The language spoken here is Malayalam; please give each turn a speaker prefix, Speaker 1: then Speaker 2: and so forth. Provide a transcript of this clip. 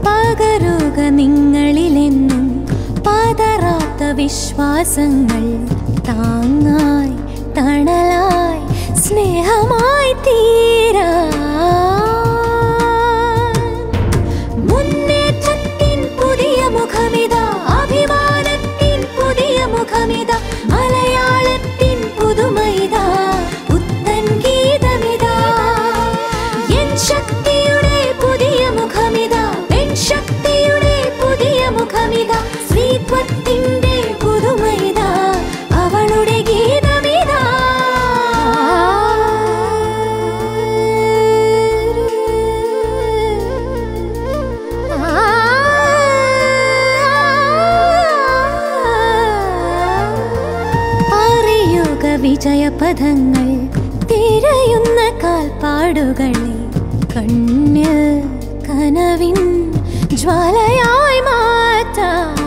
Speaker 1: പകരുക നിങ്ങളിലെന്നും പതറാത്ത വിശ്വാസങ്ങൾ താങ്ങായി തണലായി സ്നേഹമായി തീരാ മുന്നേറ്റത്തിൻ പുതിയ മുഖമിതാ അഭിമാനത്തിൻ പുതിയ മുഖമിതാ മലയാളത്തിൻ പുതുമൈതാ പുത്തൻ ഗീതമിതാ എൻ ശക്തിയുടെ പുതിയ മുഖമിതാ പെൺ ശക്തിയുടെ പുതിയ മുഖമിതാ സ്ത്രീത്വത്തിന്റെ പുതുമൈതാ അവളുടെ ഗീതമിതാ അറിയുക വിജയപഥങ്ങൾ തിരയുന്ന കാൽപ്പാടുകളെ കണ്ണിൽ കനവിൻ ജ്വാലയായി മാറ്റാം